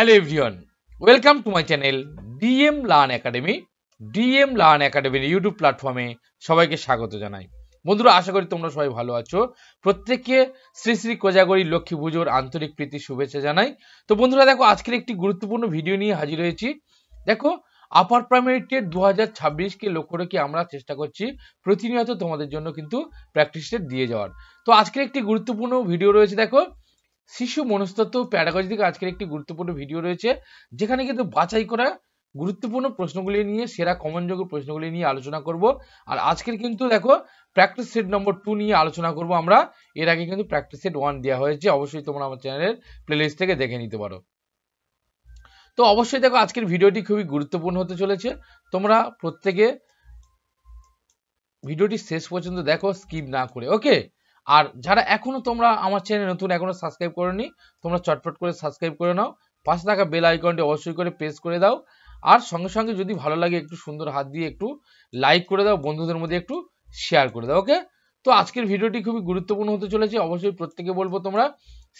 Hello everyone, welcome to my channel DM Learn Academy. DM Learn Academy YouTube প্ল্যাটফর্মে সবাইকে স্বাগত জানাই। বন্ধুরা, আশা করি তোমরা সবাই ভালো আছো। প্রত্যেককে শ্রী শ্রী কোজাগরী লক্ষ্মী পুজোর আন্তরিক প্রীতি শুভেচ্ছা জানাই। তো বন্ধুরা দেখো, আজকের একটি গুরুত্বপূর্ণ ভিডিও নিয়ে হাজির হয়েছি। দেখো, আপার প্রাইমারি টেট 2026কে লক্ষ্য রেখে আমরা চেষ্টা করছি প্রতিনিয়ত তোমাদের জন্য কিন্তু প্র্যাকটিস টেট দিয়ে যাওয়ার। তো আজকের একটি গুরুত্বপূর্ণ ভিডিও রয়েছে। দেখো, শিশু মনস্তত্ত্ব প্যাডাগজি থেকে আজকের একটি গুরুত্বপূর্ণ ভিডিও রয়েছে, যেখানে কিন্তু বাছাই করা গুরুত্বপূর্ণ প্রশ্নগুলি নিয়ে, সেরা কমনযোগ্য প্রশ্নগুলি নিয়ে আলোচনা করব। আর আজকের কিন্তু দেখো প্র্যাকটিস সেট নম্বর 2 নিয়ে আলোচনা করব আমরা। এর আগে কিন্তু প্র্যাকটিস সেট 1 দেওয়া হয়েছে, অবশ্যই তোমরা আমার চ্যানেলের প্লেলিস্ট থেকে দেখে নিতে পারো। তো অবশ্যই দেখো, আজকের ভিডিওটি খুবই গুরুত্বপূর্ণ হতে চলেছে। তোমরা প্রত্যেকে ভিডিওটি শেষ পর্যন্ত দেখো, স্কিপ না করে, ওকে? আর যারা এখনো তোমরা আমার চ্যানেল নতুন, এখনো সাবস্ক্রাইব করোনি, তোমরা চটপট করে সাবস্ক্রাইব করে নাও। পাশে থাকা বেল আইকনটি অবশ্যই করে প্রেস করে দাও। আর সঙ্গে সঙ্গে যদি ভালো লাগে একটু সুন্দর হাত দিয়ে একটু লাইক করে দাও, বন্ধুদের মধ্যে একটু শেয়ার করে দাও, ওকে? তো আজকের ভিডিওটি খুবই গুরুত্বপূর্ণ হতে চলেছে, অবশ্যই প্রত্যেকে বলবো তোমরা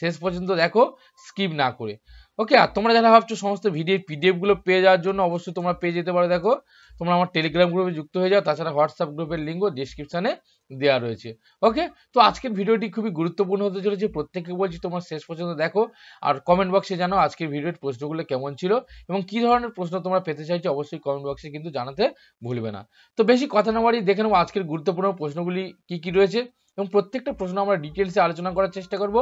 শেষ পর্যন্ত দেখো, স্কিপ না করে, ওকে? আর তোমরা যারা ভাবছো সমস্ত ভিডিও পিডিএফ গুলো পেয়ে যাওয়ার জন্য, অবশ্যই তোমরা পেয়ে যেতে পারো। দেখো, তোমরা আমার টেলিগ্রাম গ্রুপে যুক্ত হয়ে যাও, তাছাড়া হোয়াটসঅ্যাপ গ্রুপের লিঙ্কও ডেসক্রিপশনে দেওয়া রয়েছে, ওকে? তো আজকের ভিডিওটি খুবই গুরুত্বপূর্ণ হতে চলেছে, প্রত্যেককে বলছি তোমরা শেষ পর্যন্ত দেখো। আর কমেন্ট বক্সে জানাও আজকের ভিডিওর প্রশ্নগুলো কেমন ছিল এবং কি ধরনের প্রশ্ন তোমরা পেতে চাইছো, অবশ্যই কমেন্ট বক্সে কিন্তু জানাতে ভুলবে না। তো বেশি কথা না বাড়িয়ে দেখে নেবো আজকের গুরুত্বপূর্ণ প্রশ্নগুলি কি কি রয়েছে, এবং প্রত্যেকটা প্রশ্ন আমরা ডিটেলসে আলোচনা করার চেষ্টা করব,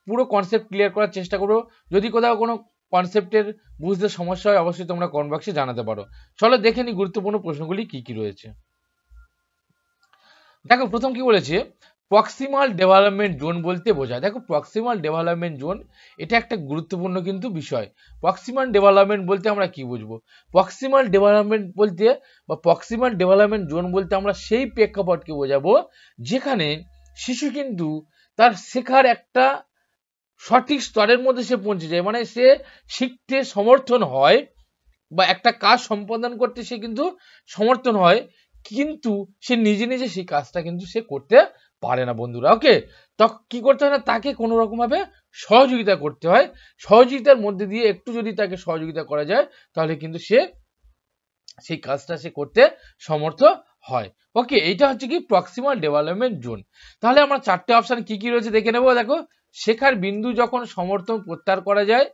পুরো কনসেপ্ট ক্লিয়ার করার চেষ্টা করব। যদি কোথাও কোনো কনসেপ্টের বুঝতে সমস্যা হয়, অবশ্যই তোমরা কমেন্ট বক্সে জানাতে পারো। চলো দেখে নি গুরুত্বপূর্ণ প্রশ্নগুলি কি কি রয়েছে। দেখো, প্রথম কি বলেছে, প্রক্সিমাল ডেভেলপমেন্ট জোন বলতে বোঝায়। দেখো, প্রক্সিমাল ডেভেলপমেন্ট জোন এটা একটা গুরুত্বপূর্ণ কিন্তু বিষয়। প্রক্সিমাল ডেভেলপমেন্ট বলতে আমরা কি বুঝবো? প্রক্সিমাল ডেভেলপমেন্ট বলতে বা প্রক্সিমাল ডেভেলপমেন্ট জোন বলতে আমরা সেই প্রেক্ষাপটকে বোঝাবো যেখানে শিশু কিন্তু তার শেখার একটা সঠিক স্তরের মধ্যে সে পৌঁছে যায়, মানে সে শিখতে সমর্থন হয় বা একটা কাজ সম্পাদন করতে সে কিন্তু সমর্থন হয়, কিন্তু সে নিজে নিজে সেই কাজটা কিন্তু সে করতে পারে না বন্ধুরা, ওকে? তখন কি করতে হয় না, তাকে কোনো রকম ভাবে সহযোগিতা করতে হয়। সহযোগিতার মধ্যে দিয়ে একটু যদি তাকে সহযোগিতা করা যায়, তাহলে কিন্তু সে সেই কাজটা সে করতে সমর্থ হয়, ওকে? এইটা হচ্ছে কি প্রক্সিমাল ডেভেলপমেন্ট জোন। তাহলে আমরা চারটে অপশন কি কি রয়েছে দেখে নেবো। দেখো, শেখার বিন্দু যখন সমর্থন প্রত্যাহার করা যায়,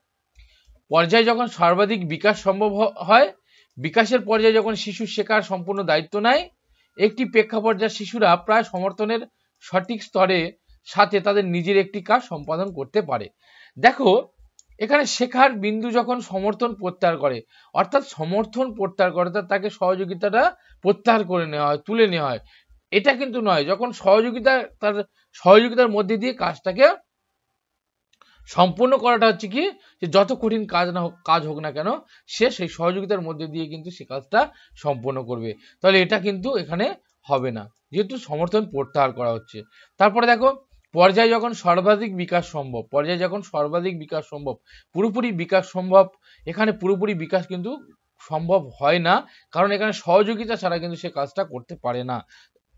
পর্যায়ে যখন সর্বাধিক বিকাশ সম্ভব হয়, বিকাশের পর্যায়ে যখন শিশু শেখার সম্পূর্ণ দায়িত্ব নেয়, একটি প্রেক্ষাপট যা শিশুরা প্রায় সমর্থনের সঠিক স্তরে সাথে তাদের নিজের একটি কাজ সম্পাদন করতে পারে। দেখো, এখানে শেখার বিন্দু যখন সমর্থন প্রত্যাহার করে, অর্থাৎ সমর্থন প্রত্যাহার করে, অর্থাৎ তাকে সহযোগিতাটা প্রত্যাহার করে নেওয়া হয়, তুলে নেওয়া হয়, এটা কিন্তু নয়। যখন তার সহযোগিতার মধ্যে দিয়ে কাজটাকে সম্পূর্ণ করাটা হচ্ছে কি, যে যত কঠিন কাজ হোক না কেন, সে সেই সহযোগিতার মধ্যে দিয়ে কিন্তু সে কাজটা সম্পূর্ণ করবে। তাহলে এটা কিন্তু এখানে হবে না, যেহেতু সমর্থন প্রত্যাহার করা হচ্ছে। তারপরে দেখো, পর্যায়ে যখন সর্বাধিক বিকাশ সম্ভব, পর্যায়ে যখন সর্বাধিক বিকাশ সম্ভব, পুরোপুরি বিকাশ সম্ভব, এখানে পুরোপুরি বিকাশ কিন্তু সম্ভব হয় না, কারণ এখানে সহযোগিতা ছাড়া কিন্তু সে কাজটা করতে পারে না।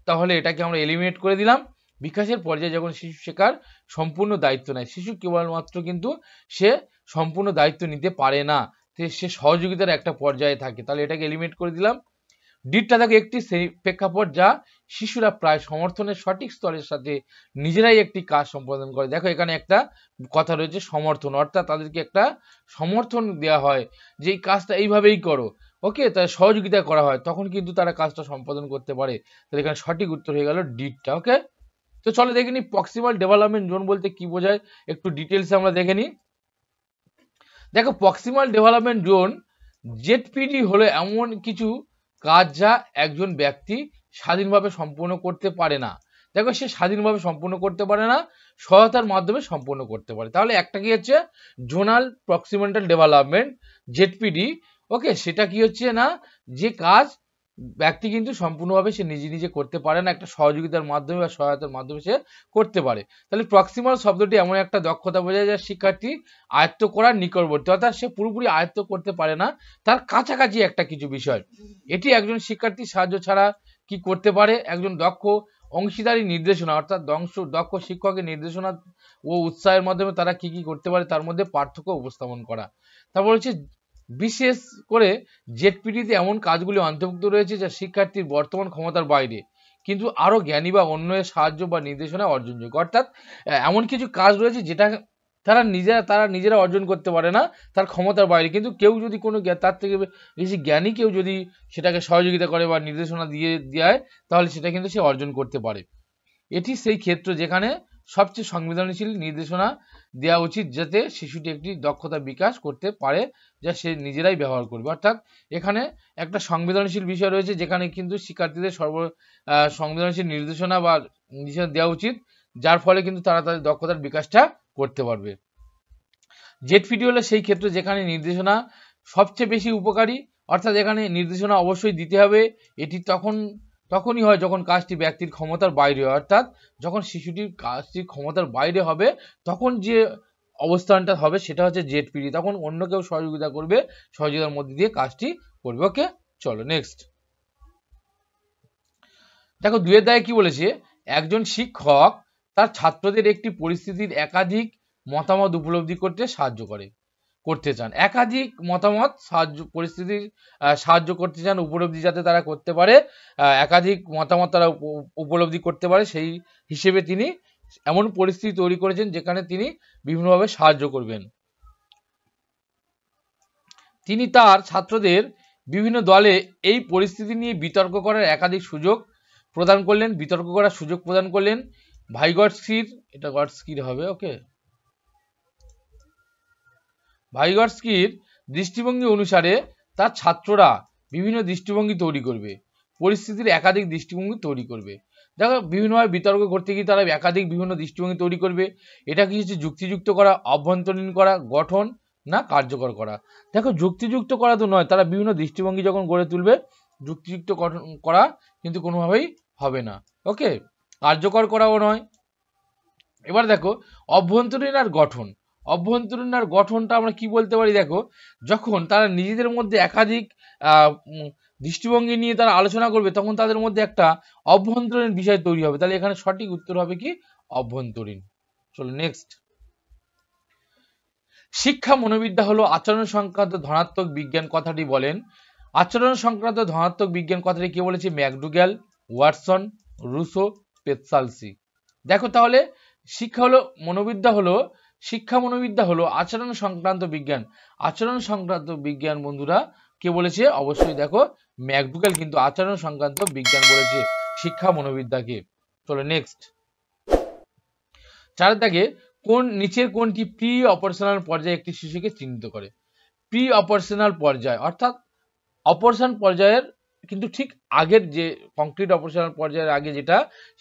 তাহলে এটাকে আমরা এলিমিনেট করে দিলাম। বিকাশের পর্যায়ে যখন শিশু শেখার সম্পূর্ণ দায়িত্ব নেয়, শিশু কেবলমাত্র কিন্তু সে সম্পূর্ণ দায়িত্ব নিতে পারে না, সে সহযোগিতার একটা পর্যায়ে থাকে, তাহলে এটাকে এলিমিনেট করে দিলাম। ডিটটা থাকে একটি সেই প্রেক্ষাপট যা শিশুরা প্রায় সমর্থনের সঠিক স্তরের সাথে নিজেরাই একটি কাজ সম্পাদন করে। দেখো, এখানে একটা কথা রয়েছে সমর্থন, অর্থাৎ তাদেরকে একটা সমর্থন দেওয়া হয় যে এই কাজটা এইভাবেই করো, ওকে? তাই সহযোগিতা করা হয়, তখন কিন্তু তারা কাজটা সম্পাদন করতে পারে। তাহলে এখানে সঠিক উত্তর হয়ে গেল ডিটটা, ওকে? তো চলো দেখে নি প্রক্সিমাল ডেভেলপমেন্ট জোন বলতে কি বোঝায়, একটু ডিটেলসে আমরা দেখে নি। দেখো, প্রক্সিমাল ডেভেলপমেন্ট জোন জেডপিডি হলো এমন কিছু কাজ যা একজন ব্যক্তি স্বাধীনভাবে সম্পূর্ণ করতে পারে না। দেখো, সে স্বাধীনভাবে সম্পূর্ণ করতে পারে না, সহায়তার মাধ্যমে সম্পূর্ণ করতে পারে। তাহলে একটা কি হচ্ছে জোনাল প্রক্সিমাল ডেভেলপমেন্ট, জেডপিডি, ওকে? সেটা কি হচ্ছে না, যে কাজ ব্যক্তি কিন্তু সম্পূর্ণভাবে সে নিজে নিজে করতে পারে না, একটা সহযোগিতার মাধ্যমে বা সহায়তার মাধ্যমে সে করতে পারে। তাহলে প্রক্সিমাল শব্দটি এমন একটা দক্ষতা বোঝায় যা শিক্ষার্থী আয়ত্ত করার নিকটবর্তী, অর্থাৎ সে পুরোপুরি আয়ত্ত করতে পারে না, তার কাছাকাছি একটা কিছু বিষয়। এটি একজন শিক্ষার্থীর সাহায্য ছাড়া কি করতে পারে, একজন দক্ষ অংশীদারি নির্দেশনা, অর্থাৎ দক্ষ শিক্ষকের নির্দেশনা ও উৎসাহের মাধ্যমে তারা কি কি করতে পারে তার মধ্যে পার্থক্য উপস্থাপন করা। তারপর হচ্ছে বিশেষ করে জেডপিটিতে এমন কাজগুলি অন্তর্ভুক্ত রয়েছে যা শিক্ষার্থীর বর্তমান ক্ষমতার বাইরে কিন্তু আরো জ্ঞানী বা অন্যের সাহায্য বা নির্দেশনা অর্জনযোগ্য। অর্থাৎ এমন কিছু কাজ রয়েছে যেটা তারা নিজেরা অর্জন করতে পারে না, তার ক্ষমতার বাইরে, কিন্তু কেউ যদি কোনো তার থেকে বেশি জ্ঞানী কেউ যদি সেটাকে সহযোগিতা করে বা নির্দেশনা দিয়ে দেয় তাহলে সেটা কিন্তু সে অর্জন করতে পারে। এটি সেই ক্ষেত্র যেখানে সবচেয়ে সংবেদনশীল নির্দেশনা দেওয়া উচিত যাতে শিশুটি একটি দক্ষতা বিকাশ করতে পারে যা সে নিজেরাই ব্যবহার করবে। অর্থাৎ এখানে একটা সংবেদনশীল বিষয় রয়েছে যেখানে কিন্তু শিক্ষার্থীদের সংবেদনশীল নির্দেশনা বা নির্দেশনা দেওয়া উচিত যার ফলে কিন্তু তারা তাদের দক্ষতার বিকাশটা করতে পারবে। জেডপিটি হলো সেই ক্ষেত্র যেখানে নির্দেশনা সবচেয়ে বেশি উপকারী, অর্থাৎ এখানে নির্দেশনা অবশ্যই দিতে হবে। এটি তখনই হয় যখন কাজটি ব্যক্তির ক্ষমতার বাইরে হয়, অর্থাৎ যখন শিশুটির কাজটি ক্ষমতার বাইরে হবে তখন যে অবস্থানটা হবে সেটা হচ্ছে জেডপিটি, তখন অন্য কেউ সহযোগিতা করবে, সহযোগিতার মধ্যে দিয়ে কাজটি করবে। ওকে, চলো নেক্সট দেখো 2 দায়ে কি বলেছে, একজন শিক্ষক তার ছাত্রদের একটি পরিস্থিতির একাধিক মতামত উপলব্ধি করতে চান, একাধিক মতামত পরিস্থিতির সাহায্য করতে চান উপলব্ধি যাতে তারা করতে পারে, একাধিক মতামত তারা উপলব্ধি করতে পারে সেই হিসেবে তিনি এমন পরিস্থিতি তৈরি করেছেন যেখানে তিনি বিভিন্নভাবে সাহায্য করবেন। তিনি তার ছাত্রদের বিভিন্ন দলে এই পরিস্থিতি নিয়ে বিতর্ক করার একাধিক সুযোগ প্রদান করলেন, বিতর্ক করার সুযোগ প্রদান করলেন। ভাইগটস্কির, এটা গটস্কির হবে, ওকে, ভাইগটস্কির দৃষ্টিভঙ্গি অনুসারে তার ছাত্ররা বিভিন্ন দৃষ্টিভঙ্গি তৈরি করবে, পরিস্থিতির একাধিক দৃষ্টিভঙ্গি তৈরি করবে। দেখো বিভিন্নভাবে বিতর্ক করতে গিয়ে তারা একাধিক বিভিন্ন দৃষ্টিভঙ্গি তৈরি করবে। এটা কি হচ্ছে যুক্তিযুক্ত করা, অভ্যন্তরীণ করা, গঠন না কার্যকর করা। দেখো যুক্তিযুক্ত করা তো নয়, তারা বিভিন্ন দৃষ্টিভঙ্গি যখন গড়ে তুলবে যুক্তিযুক্ত করা কিন্তু কোনোভাবেই হবে না। ওকে, কার্যকর করাও নয়। এবার দেখো অভ্যন্তরীণ আর গঠন, অভ্যন্তরীণ আর গঠনটা আমরা কি বলতে পারি, দেখো যখন তারা নিজেদের মধ্যে একাধিক দৃষ্টিভঙ্গি নিয়ে তারা আলোচনা করবে তখন তাদের মধ্যে একটা অভ্যন্তরীণ বিষয় তৈরি হবে, তাহলে এখানে সঠিক উত্তর হবে কি অভ্যন্তরীণ। চলো নেক্সট, শিক্ষা মনোবিদ্যা হলো আচরণ সংক্রান্ত ধনাত্মক বিজ্ঞান কথাটি বলেন। আচরণ সংক্রান্ত ধনাত্মক বিজ্ঞান কথাটি কে বলেছে, ম্যাকডুগ্যাল, ওয়াটসন, রুসো, পেটসালসি। দেখো তাহলে শিক্ষা মনোবিদ্যা হলো আচরণ সংক্রান্ত বিজ্ঞান। আচরণ সংক্রান্ত বিজ্ঞান বন্ধুরা কে বলেছে, অবশ্যই দেখো ম্যাকডুগ্যাল কিন্তু আচরণ সংক্রান্ত বিজ্ঞান বলেছে শিক্ষা মনোবিদ্যাকে। চলো নেক্সট, 4 দাগে নিচের কোনটি প্রি অপারেশনাল পর্যায়ে একটি শিশুকে চিহ্নিত করে। প্রি অপারেশনাল পর্যায় অর্থাৎ অপারেশন পর্যায়ের কিন্তু ঠিক আগের যে কংক্রিট অপারেশনাল পর্যায়ের আগে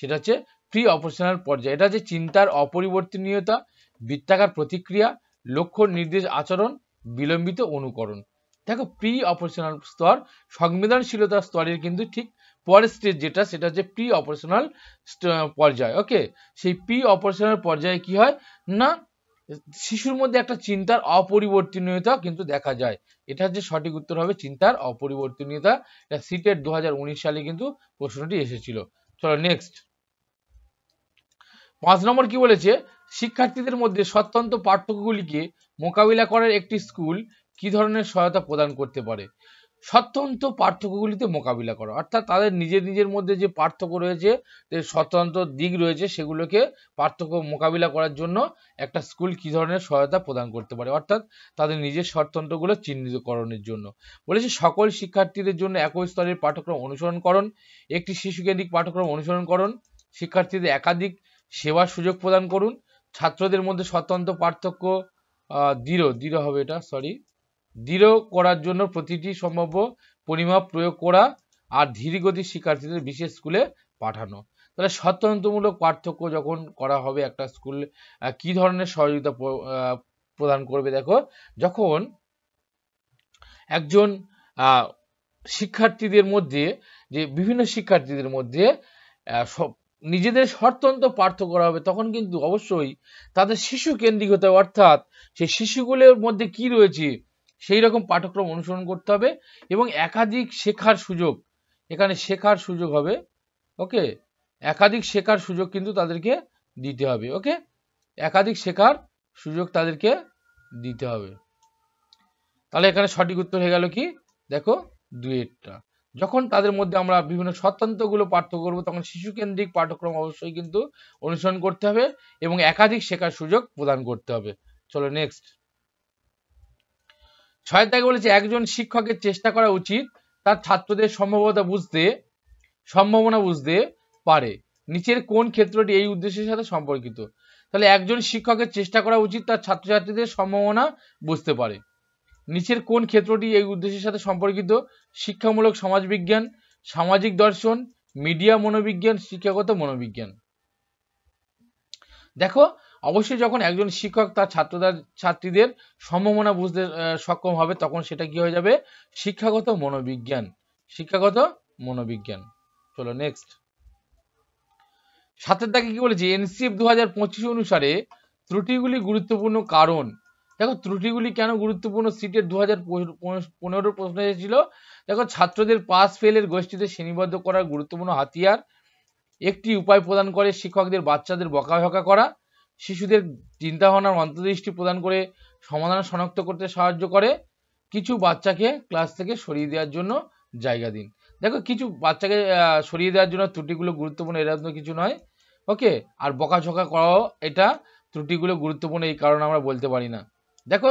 সেটা হচ্ছে প্রি অপারেশনাল পর্যায়। এটা হচ্ছে চিন্তার অপরিবর্তনীয়তা, বৃত্তাকার প্রতিক্রিয়া, লক্ষ্য নির্দেশ আচরণ, বিলম্বিত অনুকরণ। দেখো প্রি অপারেশনাল স্তর সংবেদনশীলতার স্তরের কিন্তু ঠিক পরের স্টেজ সেটা হচ্ছে প্রি অপারেশনাল পর্যায়। ওকে, সেই প্রি অপারেশনাল পর্যায়ে কি হয় না, শিশুর মধ্যে একটা চিন্তার অপরিবর্তনীয়তা কিন্তু দেখা যায়। এটা হচ্ছে সঠিক উত্তর হবে চিন্তার অপরিবর্তনীয়তা। এটা সিটেট 2019 সালে কিন্তু প্রশ্নটি এসেছিল। চলো নেক্সট, 5 নম্বর কি বলেছে, শিক্ষার্থীদের মধ্যে স্বতন্ত্র পার্থক্যগুলিকে মোকাবিলা করার একটি স্কুল কি ধরনের সহায়তা প্রদান করতে পারে। স্বতন্ত্র পার্থক্যগুলিতে মোকাবিলা করা অর্থাৎ তাদের নিজের মধ্যে যে পার্থক্য রয়েছে, স্বতন্ত্র দিক রয়েছে, সেগুলোকে পার্থক্য মোকাবিলা করার জন্য একটা স্কুল কি ধরনের সহায়তা প্রদান করতে পারে, অর্থাৎ তাদের নিজের স্বতন্ত্রগুলো চিহ্নিতকরণের জন্য। বলেছে সকল শিক্ষার্থীদের জন্য একই স্তরের পাঠ্যক্রম অনুসরণকরণ, একটি শিশুকেন্দ্রিক পাঠ্যক্রম অনুসরণকরণ, শিক্ষার্থীদের একাধিক সেবার সুযোগ প্রদান করুন, ছাত্রদের মধ্যে স্বতন্ত্র পার্থক্য দৃঢ় করার জন্য প্রতিটি সম্ভাব্য পরিমাপ প্রয়োগ করা, আর ধীরগতির শিক্ষার্থীদের বিশেষ স্কুলে পাঠানো। তাহলে স্বতন্ত্রমূলক পার্থক্য যখন করা হবে একটা স্কুল কি ধরনের সহযোগিতা প্রদান করবে, দেখো যখন একজন শিক্ষার্থীদের মধ্যে যে বিভিন্ন শিক্ষার্থীদের মধ্যে নিজেদের স্বতন্ত্র পার্থক্য করা হবে তখন কিন্তু অবশ্যই তাদের শিশু কেন্দ্রিক হতে হবে, অর্থাৎ সেই শিশুগুলোর মধ্যে কি রয়েছে সেই রকম পাঠ্যক্রম অনুসরণ করতে হবে এবং একাধিক শেখার সুযোগ, এখানে শেখার সুযোগ হবে। ওকে, একাধিক শেখার সুযোগ কিন্তু তাদেরকে দিতে হবে। ওকে, একাধিক শেখার সুযোগ তাদেরকে দিতে হবে। তাহলে এখানে সঠিক উত্তর হয়ে গেল কি, দেখো 2-এরটা। যখন তাদের মধ্যে আমরা বিভিন্ন স্বতন্ত্রগুলো পার্থক্য করবো তখন শিশু কেন্দ্রিক পাঠ্যক্রম অবশ্যই কিন্তু অনুসরণ করতে হবে এবং একাধিক শেখার সুযোগ প্রদান করতে হবে। চলো নেক্সট। 6 দাগে বলেছে একজন শিক্ষকের চেষ্টা করা উচিত তার ছাত্রদের সম্ভাবনা বুঝতে পারে নিচের কোন ক্ষেত্রটি এই উদ্দেশ্যের সাথে সম্পর্কিত। তাহলে একজন শিক্ষকের চেষ্টা করা উচিত তার ছাত্রছাত্রীদের সম্ভাবনা বুঝতে পারে, নিচের কোন ক্ষেত্রটি এই উদ্দেশ্যের সাথে সম্পর্কিত? শিক্ষামূলক সমাজবিজ্ঞান, সামাজিক দর্শন, মিডিয়া মনোবিজ্ঞান, শিক্ষাগত মনোবিজ্ঞান। দেখো অবশ্যই যখন একজন শিক্ষক তার ছাত্রীদের সম্ভাবনা বুঝতে সক্ষম হবে তখন সেটা কি হয়ে যাবে, শিক্ষাগত মনোবিজ্ঞান। শিক্ষাগত মনোবিজ্ঞান। চলো নেক্সট। 7 দাগে কি বলেছে, এনসিএফ 2025 অনুসারে ত্রুটিগুলি গুরুত্বপূর্ণ কারণ। দেখো ত্রুটিগুলি কেন গুরুত্বপূর্ণ, সিটের 2015 প্রশ্ন এসেছিল। দেখো ছাত্রদের পাস ফেলের গোষ্ঠীতে শ্রেণীবদ্ধ করার গুরুত্বপূর্ণ হাতিয়ার একটি উপায় প্রদান করে শিক্ষকদের বাচ্চাদের বকাঝকা করা, শিশুদের চিন্তাভাবনার অন্তর্দৃষ্টি প্রদান করে সমাধান শনাক্ত করতে সাহায্য করে, কিছু বাচ্চাকে ক্লাস থেকে সরিয়ে দেওয়ার জন্য জায়গা দিন। দেখো কিছু বাচ্চাকে সরিয়ে দেওয়ার জন্য ত্রুটিগুলো গুরুত্বপূর্ণ, এরকম কিছু নয়। ওকে, আর বকাঝকা করাও এটা ত্রুটিগুলো গুরুত্বপূর্ণ এই কারণে আমরা বলতে পারি না। দেখো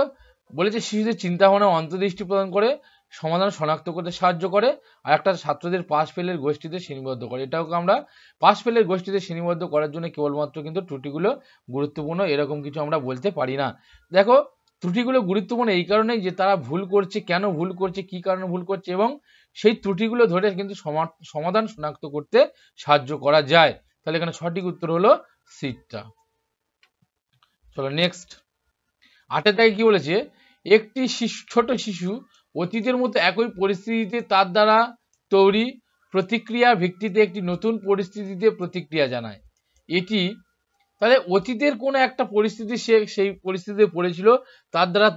বলেছে শিশুদের চিন্তাভাবনা অন্তর্দৃষ্টি প্রদান করে সমাধান শনাক্ত করতে সাহায্য করে, আর একটা ছাত্রদের পাস ফেলের গোষ্ঠীতে শ্রেণীবদ্ধ করে। এটাও আমরা পাস ফেলের গোষ্ঠীতে শ্রেণীবদ্ধ করার জন্য কেবলমাত্র কিন্তু ত্রুটিগুলো গুরুত্বপূর্ণ এরকম কিছু আমরা বলতে পারি না। দেখো ত্রুটিগুলো গুরুত্বপূর্ণ এই কারণেই যে তারা ভুল করছে, কেন ভুল করছে, কি কারণে ভুল করছে এবং সেই ত্রুটিগুলো ধরে কিন্তু সমাধান শনাক্ত করতে সাহায্য করা যায়। তাহলে এখানে সঠিক উত্তর হলো সিটটা। চলো নেক্সট। 8 দাগে কি বলেছে, একটি ছোট শিশু অতীতের মতো একই পরিস্থিতিতে তার দ্বারা তৈরি প্রতিক্রিয়ার ভিত্তিতে একটি নতুন পরিস্থিতিতে প্রতিক্রিয়া জানায়। এটি তাহলে অতীতের কোনো একটা পরিস্থিতি সে সেই পরিস্থিতিতে পড়েছিল, তার দ্বারা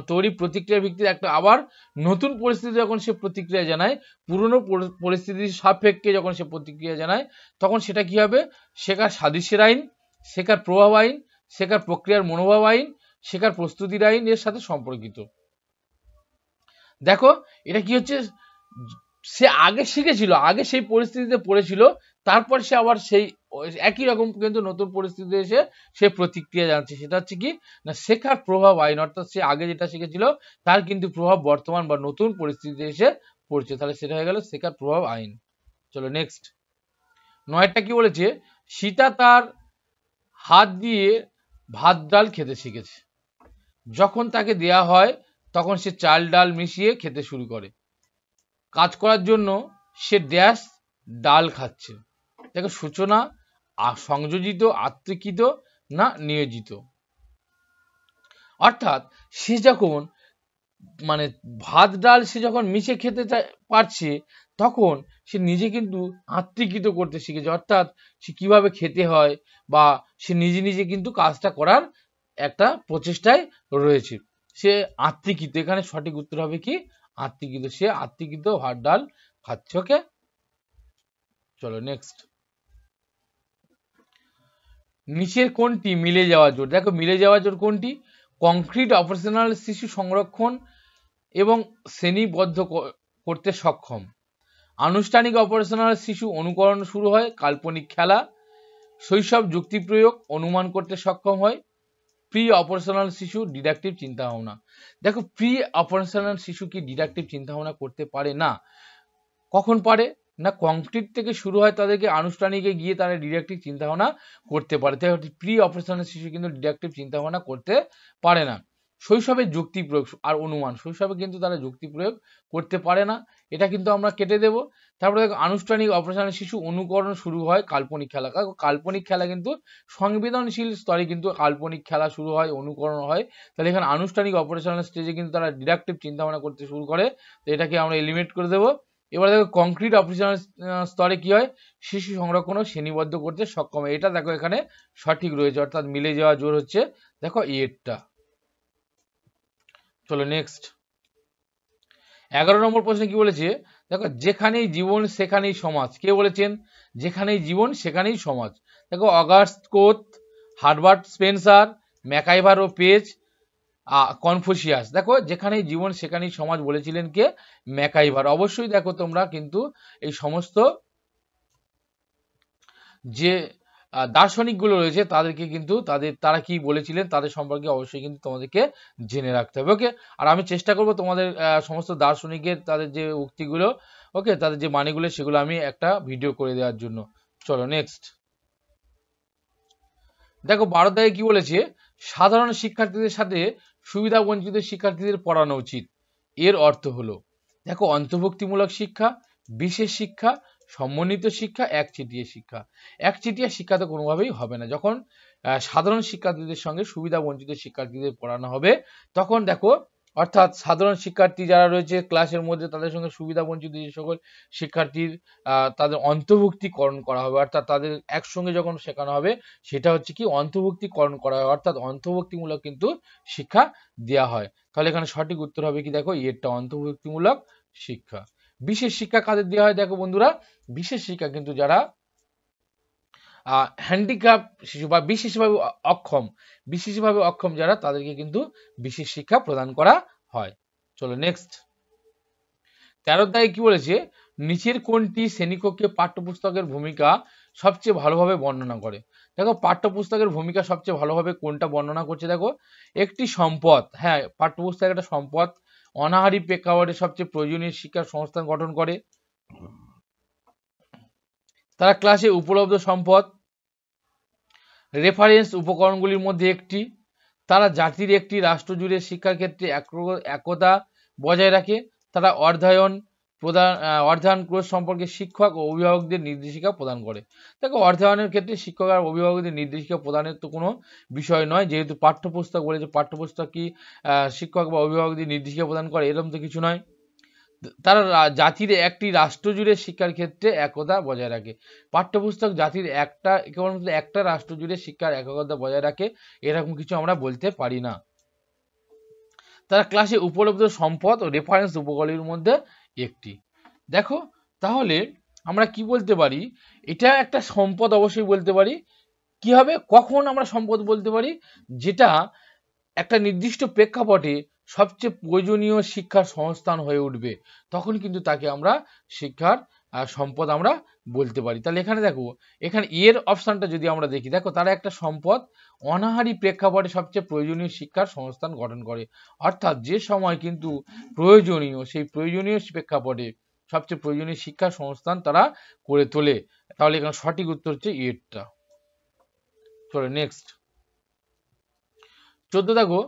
তৈরি প্রতিক্রিয়ার ভিত্তিতে একটা আবার নতুন পরিস্থিতি যখন সে প্রতিক্রিয়া জানায়, পুরনো পরিস্থিতির সাপেক্ষে যখন সে প্রতিক্রিয়া জানায় তখন সেটা কি হবে, শেখার সাদৃশ্যের আইন, শেখার প্রভাব আইন, শেখার প্রক্রিয়ার মনোভাব আইন, শেখার প্রস্তুতির আইন এর সাথে সম্পর্কিত। দেখো এটা কি হচ্ছে, সে আগে শিখেছিল, আগে সেই পরিস্থিতিতে পড়েছিল, তারপর সে আবার সেই একই রকম কিন্তু নতুন পরিস্থিতিতে এসে সে প্রতিক্রিয়া জানাচ্ছে। সেটা হচ্ছে কি না, শেখার প্রভাব আইন, অর্থাৎ সে আগে যেটা শিখেছিল তার কিন্তু প্রভাব বর্তমান বা নতুন পরিস্থিতিতে এসে পড়ছে। তাহলে সেটা হয়ে গেল শেখার প্রভাব আইন। চলো নেক্সট। 9টা কি বলেছে, সীতা তার হাত দিয়ে ভাত ডাল খেতে শিখেছে। যখন তাকে দেয়া হয় তখন সে চাল ডাল মিশিয়ে খেতে শুরু করে। কাজ করার জন্য সে ড্যাশ ডাল খাচ্ছে। দেখো সূচনা সংযোজিত, আত্মিকিত না নিয়োজিত। অর্থাৎ সে যখন মানে ভাত ডাল সে যখন মিশে খেতে পারছে তখন সে নিজে কিন্তু আত্মিকিত করতে শিখেছে, অর্থাৎ সে কিভাবে খেতে হয় বা সে নিজে নিজে কিন্তু কাজটা করার একটা প্রচেষ্টায় রয়েছে। সে আত্মিকিত, এখানে সঠিক উত্তর হবে কি আত্মিকিত, সে আত্মিকিত ভাত ডাল খাচ্ছে। ওকে, চলো নেক্সট। নিচের কোনটি মিলে যাওয়া জোট? দেখো মিলে যাওয়া জোট কোনটি, কংক্রিট অপারেশনাল শিশু সংরক্ষণ এবং শ্রেণীবদ্ধ করতে সক্ষম। আনুষ্ঠানিক অপারেশনাল শিশু অনুকরণ শুরু হয়, কাল্পনিক খেলা, শৈশব যুক্তি প্রয়োগ, অনুমান করতে সক্ষম হয়। প্রি অপারেশনাল শিশু ডিডাকটিভ চিন্তা ভাবনা। দেখো প্রি অপারেশনাল শিশু কি ডিডাকটিভ চিন্তা ভাবনা করতে পারে না? কখন পারে না, কংক্রিট থেকে শুরু হয়, তাদেরকে আনুষ্ঠানিকে গিয়ে তারা ডিডাকটিভ চিন্তা ভাবনা করতে পারে। তাই প্রি অপারেশনাল শিশু কিন্তু ডিডাকটিভ চিন্তা ভাবনা করতে পারে না। শৈশবে যুক্তি প্রয়োগ আর অনুমান, শৈশবে কিন্তু তারা যুক্তি প্রয়োগ করতে পারে না, এটা কিন্তু আমরা কেটে দেব। তারপরে দেখো আনুষ্ঠানিক অপারেশনাল শিশু অনুকরণ শুরু হয়, কাল্পনিক খেলা। কাল্পনিক খেলা কিন্তু সংবেদনশীল স্তরে কিন্তু কাল্পনিক খেলা শুরু হয়, অনুকরণ হয়। তাহলে এখানে আনুষ্ঠানিক অপারেশনাল স্টেজে কিন্তু তারা ডিডাকটিভ চিন্তা ভাবনা করতে শুরু করে, তো এটাকে আমরা এলিমিনেট করে দেবো। এবার দেখো কংক্রিট অপারেশনাল স্তরে কি হয়, শিশু সংরক্ষণ ও শ্রেণীবদ্ধ করতে সক্ষম। এটা দেখো এখানে সঠিক রয়েছে, অর্থাৎ মিলে যাওয়া জোর হচ্ছে দেখো এরটা। চলো নেক্সট। 11 নম্বর প্রশ্নে কি বলেছে, দেখো যেখানেই জীবন সেখানেই সমাজ। কে বলেছেন? যেখানেই জীবন সেখানেই সমাজ। দেখো অগাস্ট কোত হার্বার্ট স্পেন্সার, ম্যাকাইভার ও পেজ, কনফুসিয়াস। দেখো যেখানেই জীবন সেখানেই সমাজ বলেছিলেন কে? ম্যাকাইভার। অবশ্যই দেখো তোমরা কিন্তু এই সমস্ত যে দার্শনিকগুলো রয়েছে তাদেরকে কিন্তু তারা কি বলেছিলেন তাদের সম্পর্কে অবশ্যই কিন্তু তোমাদেরকে জেনে রাখতে হবে। ওকে, আর আমি চেষ্টা করব তোমাদের সমস্ত দার্শনিকের তাদের যে উক্তিগুলো, ওকে, তাদের যে মানেগুলো সেগুলো আমি একটা ভিডিও করে দেওয়ার জন্য। চলো নেক্সট দেখো 12 দাগে কি বলেছে? সাধারণ শিক্ষার্থীদের সাথে সুবিধা বঞ্চিত শিক্ষার্থীদের পড়ানো উচিত। এর অর্থ হলো দেখো অন্তর্ভুক্তিমূলক শিক্ষা, বিশেষ শিক্ষা, সমন্বিত শিক্ষা, একচেটিয়া শিক্ষা। একচেটিয়া শিক্ষা তো কোনোভাবেই হবে না। যখন সাধারণ শিক্ষার্থীদের সঙ্গে সুবিধা বঞ্চিত শিক্ষার্থীদের পড়ানো হবে তখন দেখো অর্থাৎ সাধারণ শিক্ষার্থী যারা রয়েছে ক্লাসের মধ্যে তাদের সঙ্গে সুবিধা বঞ্চিত যে সকল শিক্ষার্থীর তাদের অন্তর্ভুক্তিকরণ করা হবে, অর্থাৎ তাদের একসঙ্গে যখন শেখানো হবে সেটা হচ্ছে কি অন্তর্ভুক্তিকরণ করা হয়, অর্থাৎ অন্তর্ভুক্তিমূলক কিন্তু শিক্ষা দেওয়া হয়। তাহলে এখানে সঠিক উত্তর হবে কি? দেখো এরটা অন্তর্ভুক্তিমূলক শিক্ষা। বিশেষ শিক্ষা কাদের দেওয়া হয়? দেখো বন্ধুরা, বিশেষ শিক্ষা কিন্তু যারা হ্যান্ডিক্যাপ শিশু বা বিশেষভাবে অক্ষম যারা তাদেরকে কিন্তু বিশেষ শিক্ষা প্রদান করা হয়। চলো নেক্সট 13 দাগে কি বলেছে? নিচের কোনটি শ্রেণীকক্ষে পাঠ্যপুস্তকের ভূমিকা সবচেয়ে ভালোভাবে বর্ণনা করে? দেখো পাঠ্যপুস্তকের ভূমিকা সবচেয়ে ভালোভাবে কোনটা বর্ণনা করছে? দেখো একটি সম্পদ, হ্যাঁ পাঠ্যপুস্তক একটা সম্পদ, অনাহারী প্রেক্ষাপটে সবচেয়ে প্রয়োজনীয় শিক্ষার সংস্থান গঠন করে, তারা ক্লাসে উপলব্ধ সম্পদ, রেফারেন্স উপকরণগুলির মধ্যে একটি, তারা জাতির একটি রাষ্ট্র জুড়ে শিক্ষার ক্ষেত্রে একতা বজায় রাখে, তারা অর্ধায়ন ক্রোশ সম্পর্কে শিক্ষক ও অভিভাবকদের নির্দেশিকা প্রদান করে। দেখো অর্ধায়নের ক্ষেত্রে শিক্ষক আর অভিভাবকদের নির্দেশিকা প্রদানের তো কোনো বিষয় নয়, যেহেতু পাঠ্যপুস্তক বলেছে পাঠ্যপুস্তক কি শিক্ষক বা অভিভাবকদের নির্দেশিকা প্রদান করে এরকম তো কিছু নয়। তারা জাতির একটি রাষ্ট্র জুড়ে শিক্ষার ক্ষেত্রে একতা বজায় রাখে। পাঠ্যপুস্তক জাতির কেবলমাত্র একটা রাষ্ট্র জুড়ে শিক্ষার একতা বজায় রাখে এরকম কিছু আমরা বলতে পারি না। তারা ক্লাসে উপলব্ধ সম্পদ ও রেফারেন্স উপকরণের মধ্যে একটি। দেখো তাহলে আমরা কি বলতে পারি? এটা একটা সম্পদ অবশ্যই বলতে পারি। কি হবে? কখন আমরা সম্পদ বলতে পারি? যেটা একটা নির্দিষ্ট প্রেক্ষাপটে সবচেয়ে প্রয়োজনীয় শিক্ষার সংস্থান হয়ে উঠবে, তখন কিন্তু তাকে আমরা শিক্ষার সম্পদ আমরা বলতে পারি। তাহলে এখানে দেখো, এখানে এর অপশনটা যদি আমরা দেখি, দেখো তারা একটা সম্পদ অনাহারী প্রেক্ষাপটে সবচেয়ে প্রয়োজনীয় শিক্ষার সংস্থান গঠন করে, অর্থাৎ যে সময় কিন্তু প্রয়োজনীয় সেই প্রয়োজনীয় প্রেক্ষাপটে সবচেয়ে প্রয়োজনীয় শিক্ষার সংস্থান তারা করে তোলে। তাহলে এখানে সঠিক উত্তর হচ্ছে এরটা। চলো নেক্সট 14 দেখো,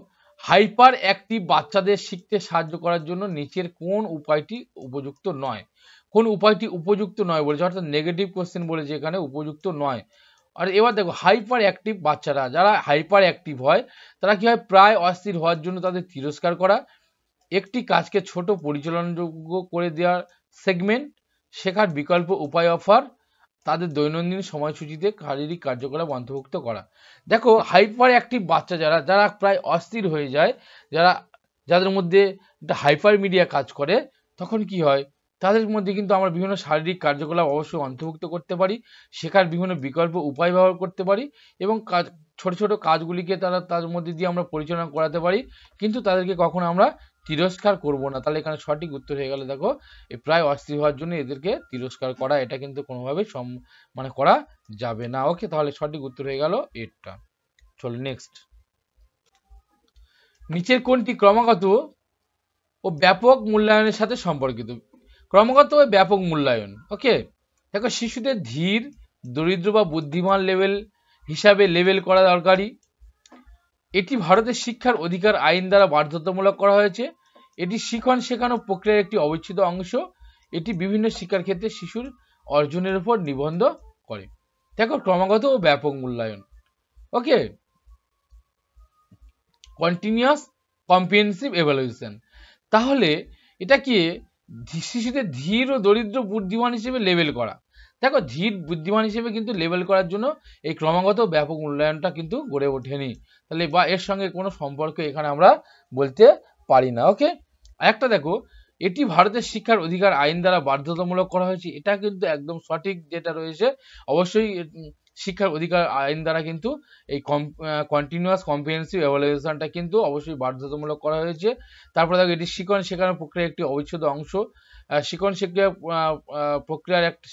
হাইপার অ্যাক্টিভ বাচ্চাদের শিখতে সাহায্য করার জন্য নিচের কোন উপায়টি উপযুক্ত নয়? কোন উপায়টি উপযুক্ত নয় বলেছে, অর্থাৎ নেগেটিভ কোশ্চেন বলেছে এখানে, উপযুক্ত নয়। আর এবার দেখো হাইপার অ্যাক্টিভ বাচ্চারা যারা হাইপার অ্যাক্টিভ হয় তারা কি হয়? প্রায় অস্থির হওয়ার জন্য তাদের তিরস্কার করা, একটি কাজকে ছোট পরিচালনাযোগ্য করে দেওয়ার সেগমেন্ট, শেখার বিকল্প উপায় অফার, তাদের দৈনন্দিন সময়সূচিতে শারীরিক কার্যকলাপ অন্তর্ভুক্ত করা। দেখো হাইপার অ্যাক্টিভ বাচ্চা যারা প্রায় অস্থির হয়ে যায়, যাদের মধ্যে একটা হাইপার মিডিয়া কাজ করে, তখন কি হয়? তাদের মধ্যে কিন্তু আমরা বিভিন্ন শারীরিক কার্যকলাপ অবশ্যই অন্তর্ভুক্ত করতে পারি, শেখার বিভিন্ন বিকল্প উপায় ব্যবহার করতে পারি এবং ছোট ছোট কাজগুলিকে তার মধ্যে দিয়ে আমরা পরিচালনা করাতে পারি, কিন্তু তাদেরকে কখনো আমরা তিরস্কার করব না। তাহলে এখানে সঠিক উত্তর হয়ে গেল দেখো প্রায় অস্থির হওয়ার জন্য এদেরকে তিরস্কার করা, এটা কিন্তু কোনোভাবে করা যাবে না। ওকে, তাহলে সঠিক উত্তর হয়ে গেল এটা। চলো নেক্সট, নিচের কোনটি ক্রমাগত ও ব্যাপক মূল্যায়নের সাথে সম্পর্কিত? ক্রমাগত ও ব্যাপক মূল্যায়ন, ওকে, দেখো শিশুদের ধীর, দরিদ্র বা বুদ্ধিমান লেভেল হিসাবে লেবেল করা দরকারি। এটি ভারতের শিক্ষার অধিকার আইন দ্বারা বাধ্যতামূলক করা হয়েছে। এটি শিখন শেখানো প্রক্রিয়ার একটি অবিচ্ছেদ্য অংশ। এটি বিভিন্ন শিক্ষার ক্ষেত্রে শিশুর অর্জনের উপর নিবন্ধ করে। দেখো ক্রমাগত ও ব্যাপক মূল্যায়ন, ওকে, কন্টিনিউয়াস কম্প্রিহেনসিভ এভালুয়েশন। তাহলে এটা কি? শিশুদের ধীর ও দরিদ্র বুদ্ধিমান হিসেবে লেবেল করা। দেখো ধীর বুদ্ধিমান হিসেবে কিন্তু লেবেল করার জন্য এই ক্রমাগত ব্যাপক মূল্যায়নটা কিন্তু গড়ে ওঠেনি, তাহলে বা এর সঙ্গে কোনো সম্পর্ক এখানে আমরা বলতে পারি না। ওকে, একটা দেখো, এটি ভারতের শিক্ষার অধিকার আইন দ্বারা বাধ্যতামূলক করা হয়েছে, এটা কিন্তু একদম সঠিক যেটা রয়েছে। অবশ্যই শিক্ষার অধিকার আইন দ্বারা কিন্তু এই কন্টিনিউয়াস কম্প্রিহেনসিভ এভালুয়েশনটা কিন্তু অবশ্যই বাধ্যতামূলক করা হয়েছে। তারপরে দেখো এটি শিক্ষণ শেখানোর প্রক্রিয়ার একটি অবিচ্ছেদ্য অংশ। শিক্ষণ শিক্ষা প্রক্রিয়ার একটা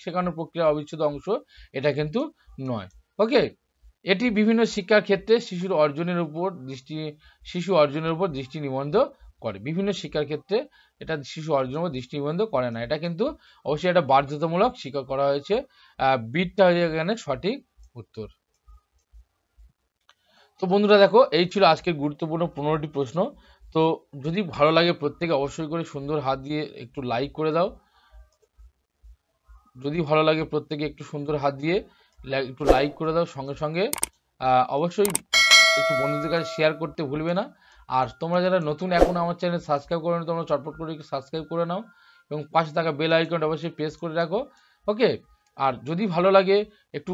শেখানোর প্রক্রিয়ার অবিচ্ছেদ্য অংশ এটা কিন্তু নয়। ওকে, এটি বিভিন্ন শিক্ষার ক্ষেত্রে শিশু অর্জনের উপর দৃষ্টি নিবদ্ধ করে। বিভিন্ন শিক্ষার ক্ষেত্রে এটা শিশু অর্জনের উপর দৃষ্টি নিবদ্ধ করে না, এটা কিন্তু অবশ্যই এটা বাধ্যতামূলক শিক্ষা করা হয়েছে। বিটটা হয়ে এখানে সঠিক উত্তর। তো বন্ধুরা দেখো, এই ছিল আজকের গুরুত্বপূর্ণ 15টি প্রশ্ন। তো যদি ভালো লাগে প্রত্যেকে অবশ্যই করে সুন্দর হাত দিয়ে একটু লাইক করে দাও। যদি ভালো লাগে প্রত্যেকে একটু সুন্দর হাত দিয়ে একটু লাইক করে দাও। সঙ্গে সঙ্গে অবশ্যই একটু বন্ধুদের কাছে শেয়ার করতে ভুলবে না। আর তোমরা যারা নতুন এখন আমার চ্যানেল সাবস্ক্রাইব করো না, তোমরা চটপট করে সাবস্ক্রাইব করে নাও এবং পাশে থাকা বেল আইকনটা অবশ্যই প্রেস করে রাখো। ওকে, আর যদি ভালো লাগে একটু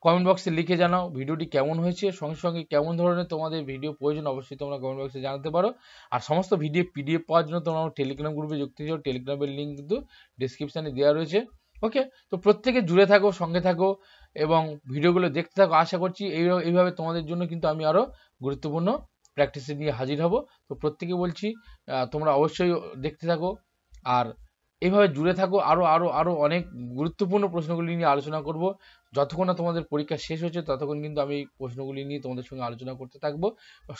কমেন্ট বক্সে লিখে জানাও ভিডিওটি কেমন হয়েছে, সঙ্গে সঙ্গে কেমন ধরনের তোমাদের ভিডিও প্রয়োজন অবশ্যই তোমরা কমেন্ট বক্সে জানাতে পারো। আর সমস্ত ভিডিও পিডিএফ পাওয়ার জন্য তোমরা আমার টেলিগ্রাম গ্রুপে যুক্ত হও, টেলিগ্রামের লিঙ্ক কিন্তু ডিসক্রিপশানে দেওয়া রয়েছে। ওকে, তো প্রত্যেকে জুড়ে থাকো, সঙ্গে থাকো এবং ভিডিওগুলো দেখতে থাকো। আশা করছি এইভাবে তোমাদের জন্য কিন্তু আমি আরও গুরুত্বপূর্ণ প্র্যাকটিসে নিয়ে হাজির হব। তো প্রত্যেকে বলছি তোমরা অবশ্যই দেখতে থাকো আর এইভাবে জুড়ে থাকো। আরও অনেক গুরুত্বপূর্ণ প্রশ্নগুলি নিয়ে আলোচনা করব। যতক্ষণ না তোমাদের পরীক্ষা শেষ হচ্ছে ততক্ষণ কিন্তু আমি এই প্রশ্নগুলি নিয়ে তোমাদের সঙ্গে আলোচনা করতে থাকবো।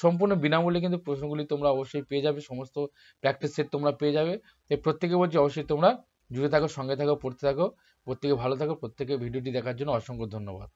সম্পূর্ণ বিনামূল্যে কিন্তু প্রশ্নগুলি তোমরা অবশ্যই পেয়ে যাবে, সমস্ত প্র্যাকটিস সেট তোমরা পেয়ে যাবে। তাই প্রত্যেকে বলছি অবশ্যই তোমরা জুড়ে থাকো, সঙ্গে থাকো, পড়তে থাকো। প্রত্যেকে ভালো থাকো। প্রত্যেকে ভিডিওটি দেখার জন্য অসংখ্য ধন্যবাদ।